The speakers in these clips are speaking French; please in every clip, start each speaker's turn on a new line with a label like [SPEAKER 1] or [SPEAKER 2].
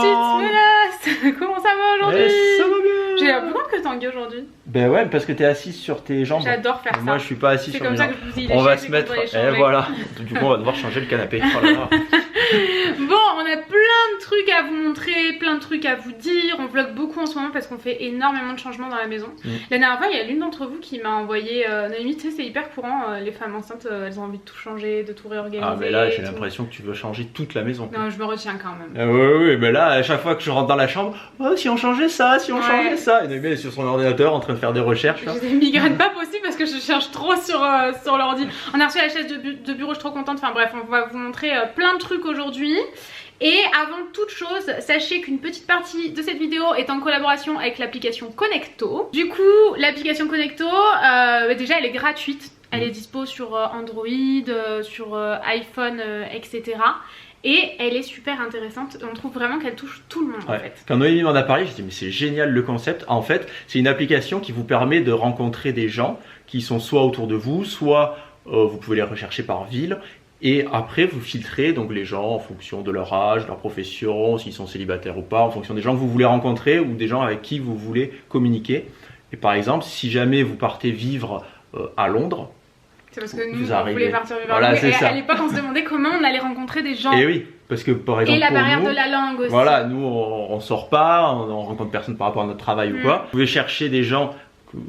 [SPEAKER 1] maman.
[SPEAKER 2] Petite menace. Comment ça va aujourd'hui?
[SPEAKER 1] Ça va bien.
[SPEAKER 2] J'ai l'air plus grande que Tanguy aujourd'hui.
[SPEAKER 1] Ben ouais, parce que t'es assise sur tes jambes.
[SPEAKER 2] J'adore faire ça.
[SPEAKER 1] Moi je suis pas assis sur mes jambes.
[SPEAKER 2] C'est comme ça que je vous dis les
[SPEAKER 1] On va
[SPEAKER 2] chaises
[SPEAKER 1] se
[SPEAKER 2] et
[SPEAKER 1] mettre.
[SPEAKER 2] qu'on doit les
[SPEAKER 1] Et
[SPEAKER 2] changer.
[SPEAKER 1] voilà. Du coup on va devoir changer le canapé. Oh là là.
[SPEAKER 2] Bon, on a plein de trucs à vous montrer, plein de trucs à vous dire. On vlog beaucoup en ce moment parce qu'on fait énormément de changements dans la maison. La dernière fois, il y a l'une d'entre vous qui m'a envoyé Naomi, tu sais, c'est hyper courant. Les femmes enceintes, elles ont envie de tout changer, de tout réorganiser.
[SPEAKER 1] Ah mais là j'ai l'impression que tu veux changer toute la maison.
[SPEAKER 2] Non, je me retiens quand même.
[SPEAKER 1] Oui, mais là à chaque fois que je rentre dans la chambre, oh, si on changeait ça, si on changeait ça. Et Naomi elle est sur son ordinateur en train de faire des recherches.
[SPEAKER 2] J'ai des migraines pas possibles parce que je cherche trop sur l'ordi. On a reçu la chaise de bureau, je suis trop contente. Enfin bref, on va vous montrer plein de trucs aujourd'hui. Et avant toute chose, sachez qu'une petite partie de cette vidéo est en collaboration avec l'application Connecto. Du coup, l'application Connecto, déjà elle est gratuite. Elle est dispo sur Android, sur iPhone, etc. Et elle est super intéressante. On trouve vraiment qu'elle touche tout le monde en fait.
[SPEAKER 1] Quand Noémie m'en a parlé, j'ai dit mais c'est génial le concept. En fait, c'est une application qui vous permet de rencontrer des gens qui sont soit autour de vous, soit vous pouvez les rechercher par ville. Et après, vous filtrez donc les gens en fonction de leur âge, de leur profession, s'ils sont célibataires ou pas, en fonction des gens que vous voulez rencontrer ou des gens avec qui vous voulez communiquer. Et par exemple, si jamais vous partez vivre à Londres,
[SPEAKER 2] c'est parce que nous, on voulait partir vivre à Londres. Et à l'époque, on se demandait comment on allait rencontrer des gens.
[SPEAKER 1] Et oui, parce que par exemple,
[SPEAKER 2] et la barrière
[SPEAKER 1] nous,
[SPEAKER 2] de la langue aussi.
[SPEAKER 1] Voilà, nous, on sort pas, on rencontre personne par rapport à notre travail ou quoi. Vous pouvez chercher des gens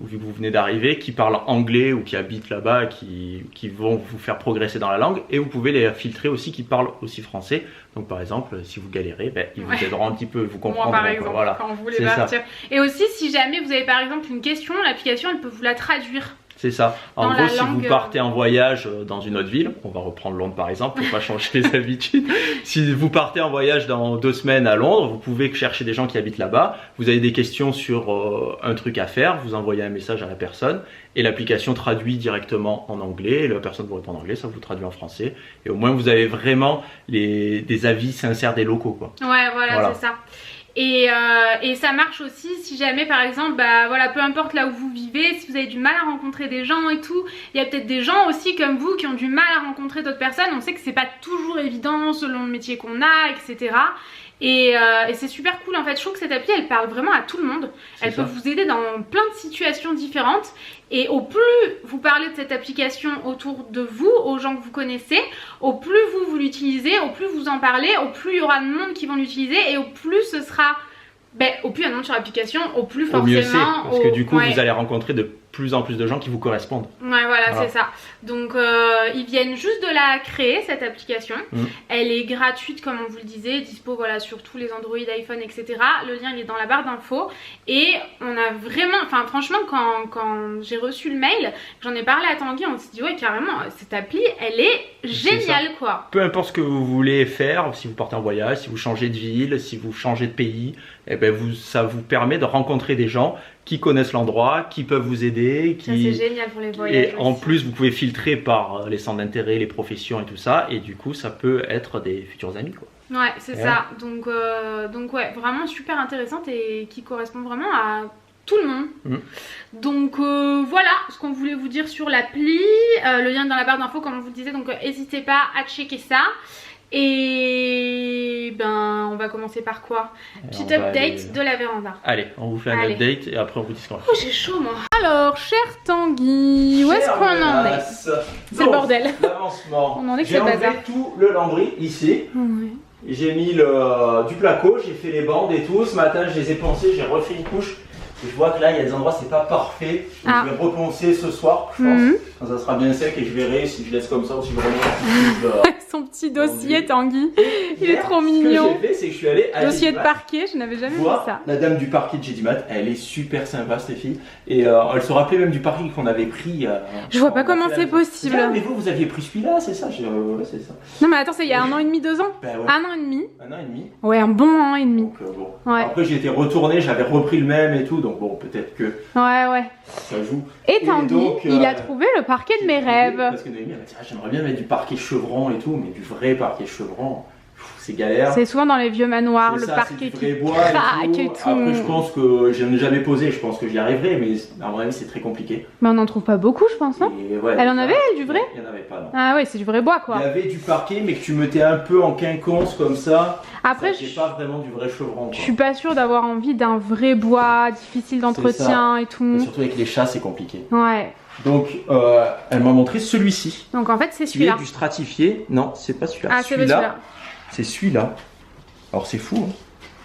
[SPEAKER 1] vu que vous venez d'arriver, qui parlent anglais ou qui habitent là-bas, qui vont vous faire progresser dans la langue, et vous pouvez les filtrer aussi qui parlent aussi français. Donc par exemple, si vous galérez, ils vous aideront un petit peu, vous comprendront.
[SPEAKER 2] Moi par exemple, voilà, quand vous voulez partir. Et aussi, si jamais vous avez par exemple une question, l'application elle peut vous la traduire.
[SPEAKER 1] C'est ça. En gros, si vous partez en voyage dans une autre ville, on va reprendre Londres par exemple, pour pas changer les habitudes. Si vous partez en voyage dans 2 semaines à Londres, vous pouvez chercher des gens qui habitent là-bas. Vous avez des questions sur un truc à faire, vous envoyez un message à la personne et l'application traduit directement en anglais. Et la personne vous répond en anglais, ça vous traduit en français. Et au moins, vous avez vraiment des avis sincères des locaux, quoi.
[SPEAKER 2] Ouais, voilà. C'est ça. Et ça marche aussi si jamais par exemple, peu importe là où vous vivez, si vous avez du mal à rencontrer des gens et tout, il y a peut-être des gens aussi comme vous qui ont du mal à rencontrer d'autres personnes. On sait que c'est pas toujours évident selon le métier qu'on a, etc. Et c'est super cool en fait. Je trouve que cette appli elle parle vraiment à tout le monde. Elle peut vous aider dans plein de situations différentes. Et au plus vous parlez de cette application autour de vous, aux gens que vous connaissez, au plus vous l'utilisez, au plus vous en parlez, au plus il y aura de monde qui vont l'utiliser et au plus ce sera... au plus il y a de monde sur l'application, au plus forcément...
[SPEAKER 1] Au mieux c'est, parce que du coup vous allez rencontrer de plus en plus de gens qui vous correspondent.
[SPEAKER 2] Ouais, voilà. C'est ça. Donc ils viennent juste de la créer cette application. Elle est gratuite comme on vous le disait, dispo sur tous les Android, iPhone, etc. Le lien il est dans la barre d'infos. Et on a vraiment, enfin franchement quand j'ai reçu le mail, j'en ai parlé à Tanguy, on s'est dit ouais carrément cette appli elle est géniale quoi.
[SPEAKER 1] Peu importe ce que vous voulez faire, si vous partez en voyage, si vous changez de ville, si vous changez de pays, ça vous permet de rencontrer des gens qui connaissent l'endroit, qui peuvent vous aider.
[SPEAKER 2] Ça c'est génial pour les voyages.
[SPEAKER 1] Et en plus vous pouvez filtrer par les centres d'intérêt, les professions et tout ça, et du coup ça peut être des futurs amis quoi.
[SPEAKER 2] Ouais c'est ça, donc ouais vraiment super intéressante et qui correspond vraiment à tout le monde. Donc voilà ce qu'on voulait vous dire sur l'appli, le lien est dans la barre d'infos comme on vous le disait, donc n'hésitez pas à checker ça. Et on va commencer par quoi? Petite update de la véranda.
[SPEAKER 1] Allez, on vous fait un update et après on vous dit ce qu'on va faire.
[SPEAKER 2] Oh j'ai chaud moi. Alors cher Tanguy, où est-ce qu'on en est? C'est le bordel.
[SPEAKER 1] L'avancement.
[SPEAKER 2] On en est que c'est bazar.
[SPEAKER 1] J'ai enlevé tout le lambris ici. J'ai mis du placo, j'ai fait les bandes et tout. Ce matin je les ai poncés, j'ai refait une couche. Et je vois que là il y a des endroits c'est pas parfait. Donc je vais reponcer ce soir je pense. Quand ça sera bien sec et je verrai si je laisse comme ça ou si je remonte.
[SPEAKER 2] Son petit dossier Tanguy, il est trop mignon.
[SPEAKER 1] Ce que j'ai fait c'est que je suis allé à
[SPEAKER 2] dossier de parquet, je n'avais jamais vu ça.
[SPEAKER 1] La dame du parquet de Jedimat, elle est super sympa cette fille. Et elle se rappelait même du parquet qu'on avait pris.
[SPEAKER 2] Je vois pas comment c'est possible.
[SPEAKER 1] Mais vous aviez pris celui-là, c'est ça? Ouais, c'est ça.
[SPEAKER 2] Non mais attends, c'est il y a 1 an et demi, 2 ans?
[SPEAKER 1] Ouais.
[SPEAKER 2] 1 an et demi.
[SPEAKER 1] 1 an et demi.
[SPEAKER 2] Ouais, un bon 1 an et demi.
[SPEAKER 1] Donc, après j'ai été retourné, j'avais repris le même et tout, donc bon peut-être que ça joue.
[SPEAKER 2] Et Tanguy, il a trouvé le parquet de mes rêves.
[SPEAKER 1] Parce que Noémie elle m'a dit j'aimerais bien mettre du parquet chevron et tout, mais du vrai parquet chevron. c'est galère.
[SPEAKER 2] C'est souvent dans les vieux manoirs, le
[SPEAKER 1] ça,
[SPEAKER 2] parquet
[SPEAKER 1] qui
[SPEAKER 2] craque et tout.
[SPEAKER 1] Après, je pense que je n'ai jamais posé, je pense que j'y arriverai, mais à mon avis, c'est très compliqué.
[SPEAKER 2] Mais on n'en trouve pas beaucoup, je pense, non?
[SPEAKER 1] Ouais,
[SPEAKER 2] elle en avait, elle, du vrai?
[SPEAKER 1] Il n'y en avait pas, non.
[SPEAKER 2] Ah ouais, c'est du vrai bois, quoi.
[SPEAKER 1] Il y avait du parquet, mais que tu mettais un peu en quinconce comme ça.
[SPEAKER 2] Après,
[SPEAKER 1] c'est pas vraiment du vrai chevron, quoi.
[SPEAKER 2] Je suis pas sûre d'avoir envie d'un vrai bois, difficile d'entretien et tout.
[SPEAKER 1] Et surtout avec les chats, c'est compliqué.
[SPEAKER 2] Ouais.
[SPEAKER 1] Donc, elle m'a montré celui-ci.
[SPEAKER 2] Donc en fait, c'est celui-là.
[SPEAKER 1] Du stratifié. Non, c'est pas celui-là.
[SPEAKER 2] Ah, c'est celui-là.
[SPEAKER 1] C'est celui-là. Alors c'est fou. Hein.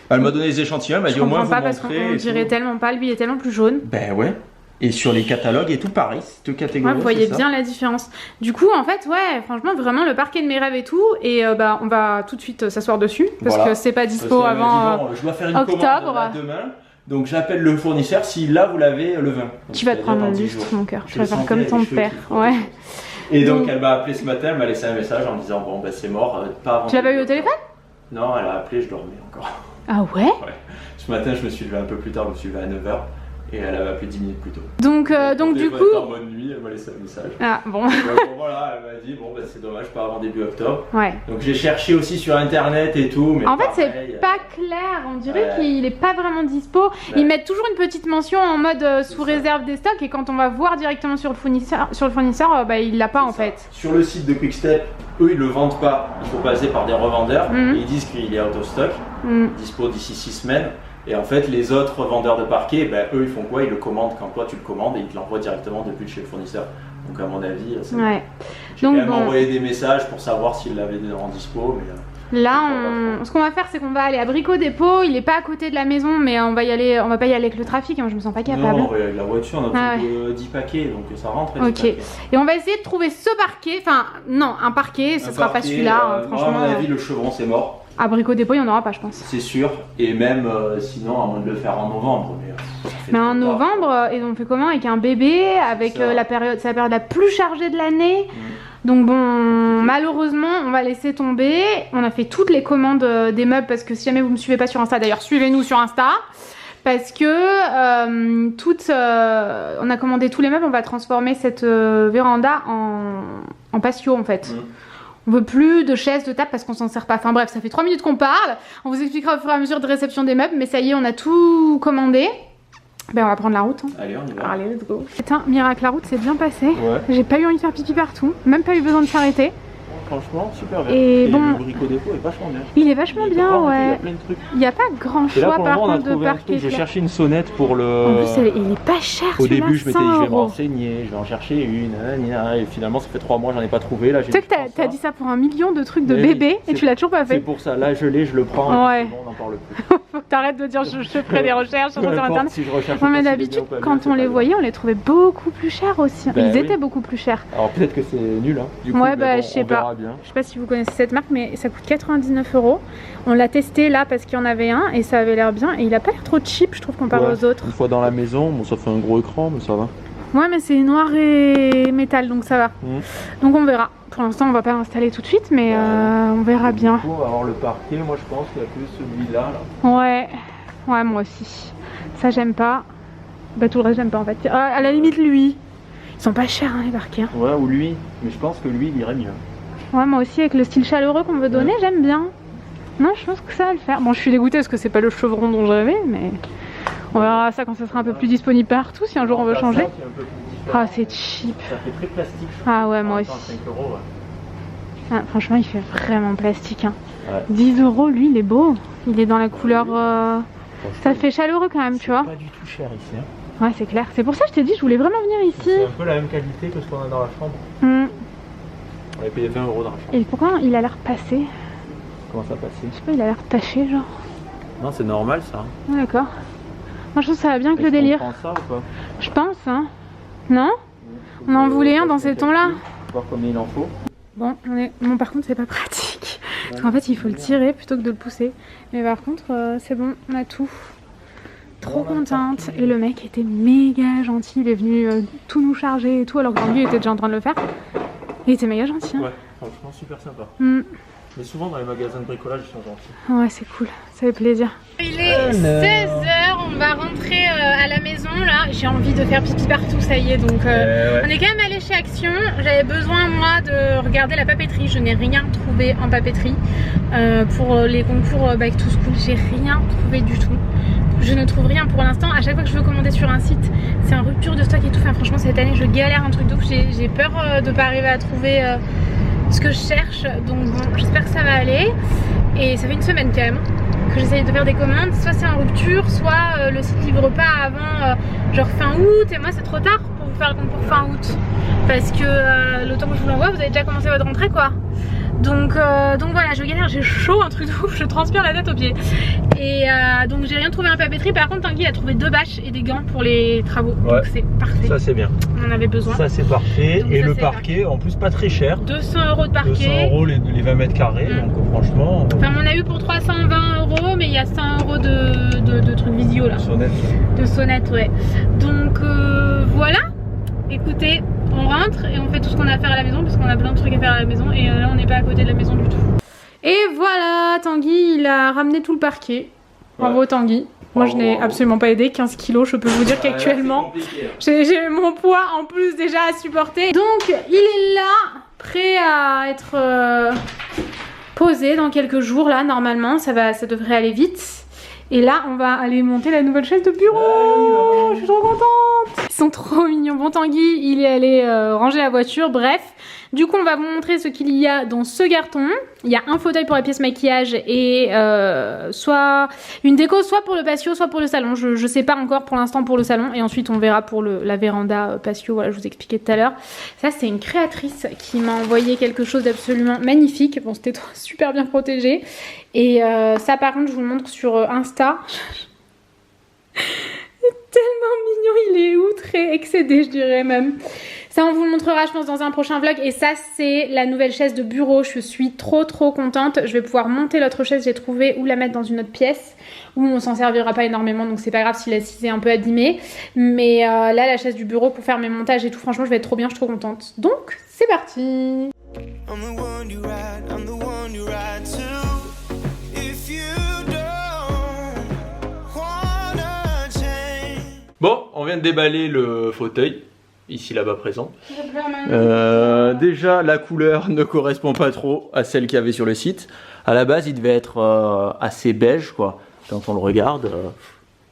[SPEAKER 1] Elle m'a donné les échantillons, elle m'a dit au moins vous
[SPEAKER 2] parce qu'on dirait tellement pas, lui il est tellement plus jaune.
[SPEAKER 1] Ben ouais. Et sur les catalogues et tout pareil, c'est deux catégories.
[SPEAKER 2] Ouais, vous voyez bien la différence. Du coup, en fait, ouais, franchement, vraiment le parquet de mes rêves et tout. Et bah, on va tout de suite s'asseoir dessus parce que c'est pas dispo avant
[SPEAKER 1] je dois faire une
[SPEAKER 2] octobre.
[SPEAKER 1] Commande demain. Donc j'appelle le fournisseur si là vous l'avez le 20. Donc,
[SPEAKER 2] tu vas te prendre un lustre, mon cœur. Tu vas faire comme ton père. Ouais.
[SPEAKER 1] Et donc elle m'a appelé ce matin, elle m'a laissé un message en me disant bon bah c'est mort, pas avant.
[SPEAKER 2] Tu l'as pas eu au téléphone?
[SPEAKER 1] Non, elle a appelé, je dormais encore.
[SPEAKER 2] Ah ouais?
[SPEAKER 1] Ouais. Ce matin je me suis levé un peu plus tard, je me suis levé à 9h. Et elle avait appelé 10 minutes plus tôt.
[SPEAKER 2] Donc du coup.
[SPEAKER 1] En bonne nuit, elle m'a laissé un message.
[SPEAKER 2] Ah bon.
[SPEAKER 1] Donc, voilà, elle m'a dit bon bah c'est dommage, pas avant début octobre.
[SPEAKER 2] Ouais.
[SPEAKER 1] Donc j'ai cherché aussi sur internet et tout. Mais
[SPEAKER 2] en fait c'est pas clair, on dirait qu'il est pas vraiment dispo. Ouais. Ils mettent toujours une petite mention en mode sous réserve des stocks et quand on va voir directement sur le fournisseur, bah il l'a pas en fait.
[SPEAKER 1] Sur le site de Quickstep, eux ils le vendent pas, il faut passer par des revendeurs. Et ils disent qu'il est out of stock, dispo d'ici 6 semaines. Et en fait, les autres vendeurs de parquet, ben, eux, ils font quoi? Ils le commandent quand toi tu le commandes et ils te l'envoient directement depuis chez le fournisseur. Donc, à mon avis, j'ai quand même envoyé des messages pour savoir s'ils l'avaient en dispo. Mais,
[SPEAKER 2] là, ce qu'on va faire, c'est qu'on va aller à Brico Dépôt. Il est pas à côté de la maison, mais on va y aller. On va pas y aller avec le trafic. Hein, je me sens pas capable.
[SPEAKER 1] Non, avec la voiture, on a plus de 10 paquets, donc ça rentre.
[SPEAKER 2] Ok. Et on va essayer de trouver ce parquet. Enfin, non, un parquet. Ce sera pas celui-là. Franchement.
[SPEAKER 1] À mon avis, le chevron, c'est mort.
[SPEAKER 2] À Brico Dépôt, il n'y en aura pas, je pense.
[SPEAKER 1] C'est sûr, et même sinon, à moins de le faire en novembre.
[SPEAKER 2] Mais en novembre, et on fait comment? Avec un bébé, avec c'est la période la plus chargée de l'année. Donc bon, malheureusement, on va laisser tomber. On a fait toutes les commandes des meubles, parce que si jamais vous me suivez pas sur Insta, d'ailleurs, suivez-nous sur Insta. Parce que on a commandé tous les meubles, on va transformer cette véranda en patio, en fait. On veut plus de chaises, de tables parce qu'on s'en sert pas. Enfin bref, ça fait 3 minutes qu'on parle. On vous expliquera au fur et à mesure de réception des meubles. Mais ça y est, on a tout commandé. Ben on va prendre la route. Hein.
[SPEAKER 1] Allez, on y va.
[SPEAKER 2] Allez, let's go. Putain, miracle, la route s'est bien passée.
[SPEAKER 1] Ouais.
[SPEAKER 2] J'ai pas eu envie de faire pipi partout. Même pas eu besoin de s'arrêter.
[SPEAKER 1] Franchement, super bien.
[SPEAKER 2] Et bon,
[SPEAKER 1] le Brico Dépôt est vachement bien.
[SPEAKER 2] Il est vachement bien, ouais.
[SPEAKER 1] Il y a plein de trucs.
[SPEAKER 2] Il n'y a pas grand choix par contre de parquet.
[SPEAKER 1] J'ai cherché une sonnette pour le.
[SPEAKER 2] En plus, il est pas cher.
[SPEAKER 1] Au début, je m'étais dit, je vais me renseigner, je vais en chercher une. Et finalement, ça fait 3 mois, j'en ai pas trouvé. Là,
[SPEAKER 2] tu sais que t'as dit ça pour 1 million de trucs de bébé et tu l'as toujours pas fait.
[SPEAKER 1] C'est pour ça. Là, je l'ai, je le prends.
[SPEAKER 2] Ouais.
[SPEAKER 1] Bon, on n'en parle plus.
[SPEAKER 2] Faut que t'arrêtes de dire je ferai des recherches sur internet.
[SPEAKER 1] Si je recherche
[SPEAKER 2] mais d'habitude, quand on les voyait, on les trouvait beaucoup plus chers aussi. Ils étaient beaucoup plus chers.
[SPEAKER 1] Alors peut-être que c'est nul. Du coup,
[SPEAKER 2] ouais, bah je sais pas. Je sais pas si vous connaissez cette marque, mais ça coûte 99 €. On l'a testé là parce qu'il y en avait un et ça avait l'air bien. Et il a pas l'air trop cheap, je trouve, comparé aux autres.
[SPEAKER 1] Une fois dans la maison, bon, ça fait un gros écran, mais ça va.
[SPEAKER 2] Ouais, mais c'est noir et métal, donc ça va. Donc on verra. Pour l'instant, on va pas l'installer tout de suite, mais on verra bien.
[SPEAKER 1] Du coup, on va avoir le parquet. Moi, je pense qu'il y a plus celui-là.
[SPEAKER 2] Ouais, ouais, moi aussi. Ça, j'aime pas. Bah, tout le reste, j'aime pas en fait. À la limite, lui. Ils sont pas chers, hein, les parquets. Hein.
[SPEAKER 1] Ouais, ou lui. Mais je pense que lui, il irait mieux.
[SPEAKER 2] Ouais, moi aussi, avec le style chaleureux qu'on veut donner, j'aime bien. Non, je pense que ça va le faire. Bon, je suis dégoûtée parce que c'est pas le chevron dont j'avais, mais on verra ça quand ça sera un peu plus disponible partout, si un jour on veut changer. Ah, c'est cheap.
[SPEAKER 1] Ça fait très plastique.
[SPEAKER 2] Ah ouais, moi aussi.
[SPEAKER 1] 5 €, ouais.
[SPEAKER 2] Ah, franchement, il fait vraiment plastique. Hein. Ouais. 10 €, lui, il est beau. Il est dans la couleur... Ça fait chaleureux quand même, tu vois.
[SPEAKER 1] C'est pas du tout cher ici. Hein.
[SPEAKER 2] Ouais, c'est clair. C'est pour ça que je t'ai dit, je voulais vraiment venir ici.
[SPEAKER 1] C'est un peu la même qualité que ce qu'on a dans la chambre. On avait payé 20 € dans la chambre.
[SPEAKER 2] Et pourquoi il a l'air passé?
[SPEAKER 1] Comment ça passé?
[SPEAKER 2] Je sais pas, il a l'air taché, genre.
[SPEAKER 1] Non, c'est normal ça.
[SPEAKER 2] Ah, d'accord. Moi, je trouve que ça va bien avec le délire.
[SPEAKER 1] On prend ça ou pas?
[SPEAKER 2] Je pense, hein. Non? On en voulait un dans ces tons-là.
[SPEAKER 1] Voir combien il en faut.
[SPEAKER 2] Bon, bon, par contre, c'est pas pratique. Parce qu'en fait, il faut le tirer plutôt que de le pousser. Mais par contre, c'est bon, on a tout. Trop contente. Et le mec était méga gentil. Il est venu tout nous charger et tout, alors que lui, il était déjà en train de le faire. Il était méga gentil. Hein.
[SPEAKER 1] Ouais, franchement, super sympa. Mais souvent, dans les magasins de bricolage, ils sont gentils.
[SPEAKER 2] Ouais, c'est cool. Ça fait plaisir. Il est 16 h, on on va rentrer à la maison là. J'ai envie de faire pipi partout, ça y est. Donc on est quand même allé chez Action. J'avais besoin moi de regarder la papeterie. Je n'ai rien trouvé en papeterie pour les concours Back to School. J'ai rien trouvé du tout. Je ne trouve rien pour l'instant. À chaque fois que je veux commander sur un site, c'est en rupture de stock et tout. Enfin, franchement, cette année, je galère un truc de ouf. J'ai peur de pas arriver à trouver ce que je cherche. Donc bon, j'espère que ça va aller. Et ça fait une semaine quand même que j'essaye de faire des commandes. Soit c'est en rupture, soit le site livre pas avant genre fin août. Et moi, c'est trop tard pour vous faire le concours fin août. Parce que le temps que je vous l'envoie, vous avez déjà commencé votre rentrée quoi. Donc voilà, je galère, j'ai chaud, un truc de ouf, je transpire la tête aux pieds. Et donc j'ai rien trouvé en papeterie. Par contre, Tanguy a trouvé 2 bâches et des gants pour les travaux.
[SPEAKER 1] Ouais.
[SPEAKER 2] Donc c'est parfait.
[SPEAKER 1] Ça c'est bien.
[SPEAKER 2] On en avait besoin.
[SPEAKER 1] Ça c'est parfait. Donc, et ça, le parquet, en plus pas très cher.
[SPEAKER 2] 200 € de parquet.
[SPEAKER 1] 200 € les 20 mètres carrés. Donc franchement.
[SPEAKER 2] Enfin, on a eu pour 320 €, mais il y a 100 € de trucs visio là.
[SPEAKER 1] De sonnettes.
[SPEAKER 2] De sonnettes, ouais. Donc voilà. Écoutez, on rentre et on fait tout ce qu'on a à faire à la maison parce qu'on a plein de trucs à faire à la maison et là on n'est pas à côté de la maison du tout. Et voilà, Tanguy il a ramené tout le parquet. Bravo ouais. Tanguy. Moi je n'ai absolument pas aidé, 15 kilos, je peux vous dire qu'actuellement j'ai mon poids en plus déjà à supporter. Donc il est là, prêt à être posé dans quelques jours là normalement, ça devrait aller vite. Et là, on va aller monter la nouvelle chaise de bureau. Je suis trop contente. Ils sont trop mignons. Bon, Tanguy, il est allé ranger la voiture. Bref, du coup, on va vous montrer ce qu'il y a dans ce carton. Il y a un fauteuil pour la pièce maquillage et soit une déco, soit pour le patio, soit pour le salon. Je sais pas encore pour l'instant pour le salon. Et ensuite, on verra pour la véranda patio. Voilà, je vous expliquais tout à l'heure. Ça, c'est une créatrice qui m'a envoyé quelque chose d'absolument magnifique. Bon, c'était super bien protégé. Et ça, par contre, je vous le montre sur Insta. C'est tellement mignon. Il est outré, excédé, je dirais même. Ça, on vous le montrera, je pense, dans un prochain vlog. Et ça, c'est la nouvelle chaise de bureau. Je suis trop contente. Je vais pouvoir monter l'autre chaise, j'ai trouvé, ou la mettre dans une autre pièce où on s'en servira pas énormément. Donc, c'est pas grave si l'assise est un peu abîmée. Mais là, la chaise du bureau pour faire mes montages et tout, franchement, je vais être trop bien, je suis trop contente. Donc, c'est parti.
[SPEAKER 1] Bon, on vient de déballer le fauteuil. Ici là-bas présent. Déjà la couleur ne correspond pas trop à celle qu'il y avait sur le site. À la base il devait être assez beige quoi. Quand on le regarde,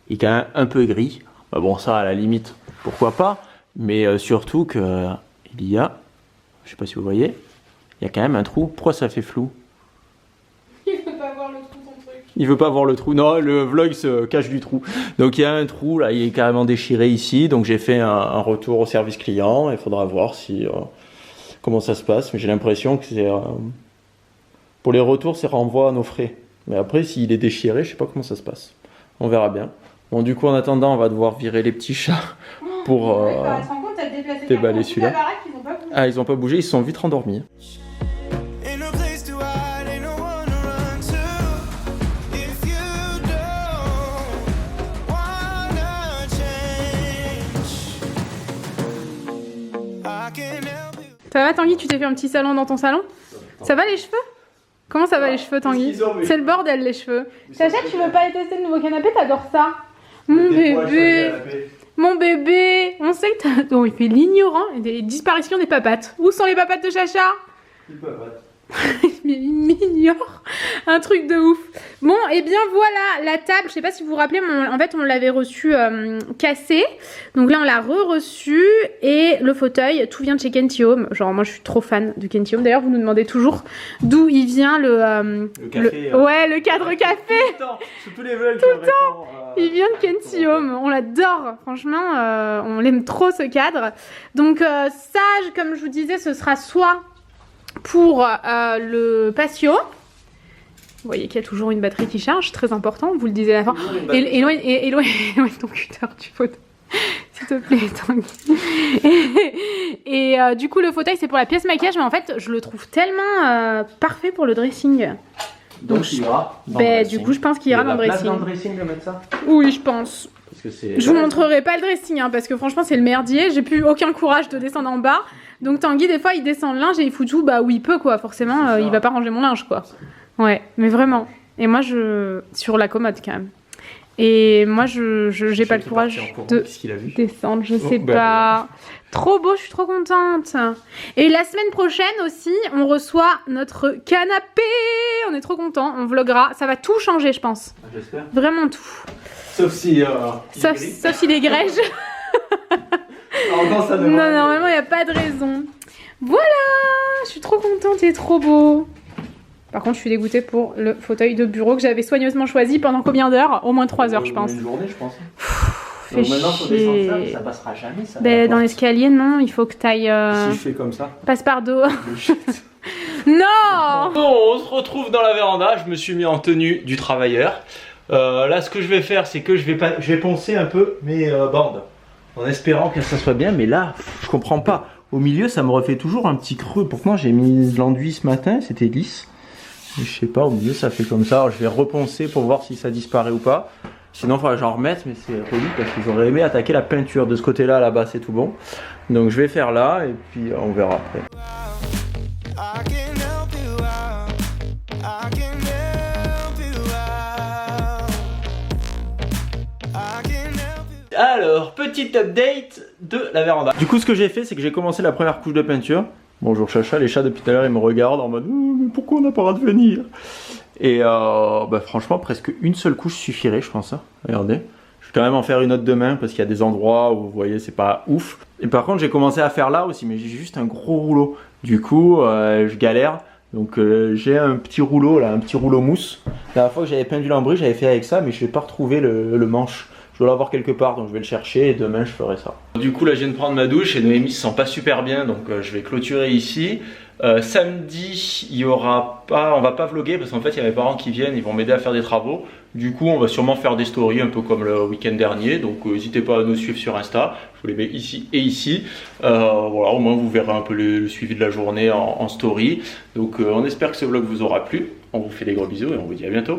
[SPEAKER 1] il est quand même un peu gris. Bah, bon ça à la limite pourquoi pas. Mais surtout que il y a, je sais pas si vous voyez, il y a quand même un trou. Pourquoi ça fait flou?
[SPEAKER 2] Il veut pas voir le trou ton truc.
[SPEAKER 1] Il veut pas voir le trou. Non, le vlog se cache du trou. Donc il y a un trou là, il est carrément déchiré ici. Donc j'ai fait un retour au service client. Il faudra voir si comment ça se passe. Mais j'ai l'impression que c'est pour les retours, c'est renvoi à nos frais. Mais après, s'il est déchiré, je sais pas comment ça se passe. On verra bien. Bon, du coup, en attendant, on va devoir virer les petits chats pour déballer celui-là. Ah, ils ont pas bougé. Ils se sont vite rendormis.
[SPEAKER 2] Ça va Tanguy, tu t'es fait un petit salon dans ton salon? Ça va les cheveux? Comment ça va les cheveux Tanguy? C'est le bordel les cheveux. Sacha, tu veux pas aller tester le nouveau canapé? T'adores ça? Mon bébé. Mon bébé. On sait que t'as... Oh, il fait l'ignorant. Des disparitions des papates. Où sont les papates de Chacha?
[SPEAKER 1] Les papates.
[SPEAKER 2] Mais il m'ignore. Un truc de ouf. Bon, et bien voilà, la table, je sais pas si vous vous rappelez, en fait on l'avait reçu cassé. Donc là on l'a re-reçu. Et le fauteuil, tout vient de chez Kenty Home. Genre moi je suis trop fan de Kenty Home. D'ailleurs vous nous demandez toujours d'où il vient le café. Ouais, le cadre café.
[SPEAKER 1] Tout le
[SPEAKER 2] temps. Il vient de Kenty Home. On l'adore. Franchement, on l'aime trop ce cadre. Donc ça, comme je vous disais, ce sera soit pour le patio. Vous voyez qu'il y a toujours une batterie qui charge, très important, vous le disiez à la fin. Éloigne ton cutter du fauteuil, s'il te plaît, Tanguy. Et du coup, le fauteuil, c'est pour la pièce maquillage, mais en fait, je le trouve tellement parfait pour le dressing.
[SPEAKER 1] Donc il ira dans le dressing. Du
[SPEAKER 2] coup, je pense qu'il ira dans le dressing.
[SPEAKER 1] Il y a la place dans le dressing de mettre ça?
[SPEAKER 2] Oui, je pense.
[SPEAKER 1] Parce que
[SPEAKER 2] je vous montrerai pas le dressing, hein, parce que franchement, c'est le merdier. J'ai plus aucun courage de descendre en bas. Donc Tanguy, des fois, il descend le linge et il fout tout où il peut, quoi. Forcément, il va pas ranger mon linge, quoi. Ouais, mais vraiment. Et moi, sur la commode, quand même. Et moi, j'ai pas le courage de descendre, je sais pas. Trop beau, je suis trop contente. Et la semaine prochaine aussi, on reçoit notre canapé. On est trop contents, on vloguera. Ça va tout changer, je pense.
[SPEAKER 1] J'espère.
[SPEAKER 2] Vraiment tout.
[SPEAKER 1] Sauf si...
[SPEAKER 2] sauf s'il est grège. Non, normalement, il n'y a pas de raison. Voilà, je suis trop contente, il est trop beau. Par contre, je suis dégoûtée pour le fauteuil de bureau que j'avais soigneusement choisi pendant combien d'heures? Au moins 3 heures, je pense.
[SPEAKER 1] Une journée, je pense.
[SPEAKER 2] Donc
[SPEAKER 1] maintenant, faut descendre ça passera jamais. Ça,
[SPEAKER 2] dans l'escalier, non, il faut que tu ailles.
[SPEAKER 1] Si je fais comme ça.
[SPEAKER 2] Passe par dos. Non.
[SPEAKER 1] Bon, on se retrouve dans la véranda. Je me suis mis en tenue du travailleur. Là, ce que je vais faire, c'est que je vais poncer un peu mes bandes. En espérant que ça soit bien. Mais là, je comprends pas. Au milieu, ça me refait toujours un petit creux. Pourtant, j'ai mis l'enduit ce matin. C'était lisse. Je sais pas, au milieu ça fait comme ça. Alors, je vais reponcer pour voir si ça disparaît ou pas. Sinon il faudra que j'en remette, mais c'est relou parce que j'aurais aimé attaquer la peinture. De ce côté là, là-bas c'est tout bon. Donc je vais faire là et puis on verra après. Alors, petite update de la véranda. Du coup ce que j'ai fait, c'est que j'ai commencé la première couche de peinture. Bonjour Chacha, les chats depuis tout à l'heure ils me regardent en mode mais pourquoi on n'a pas le droit de venir? Et franchement presque une seule couche suffirait je pense. Hein. Regardez, je vais quand même en faire une autre demain parce qu'il y a des endroits où vous voyez c'est pas ouf. Et par contre j'ai commencé à faire là aussi mais j'ai juste un gros rouleau. Du coup je galère. Donc j'ai un petit rouleau là, un petit rouleau mousse. La dernière fois que j'avais peint du lambris j'avais fait avec ça mais je vais pas retrouver le manche. Je dois l'avoir quelque part donc je vais le chercher et demain je ferai ça. Du coup là je viens de prendre ma douche et Noémie se sent pas super bien donc je vais clôturer ici. Samedi il y aura pas, on va pas vlogger parce qu'en fait il y a mes parents qui viennent, ils vont m'aider à faire des travaux. Du coup on va sûrement faire des stories un peu comme le week-end dernier. Donc n'hésitez pas à nous suivre sur Insta, je vous les mets ici et ici. Voilà, au moins vous verrez un peu le suivi de la journée en story. Donc on espère que ce vlog vous aura plu. On vous fait des gros bisous et on vous dit à bientôt.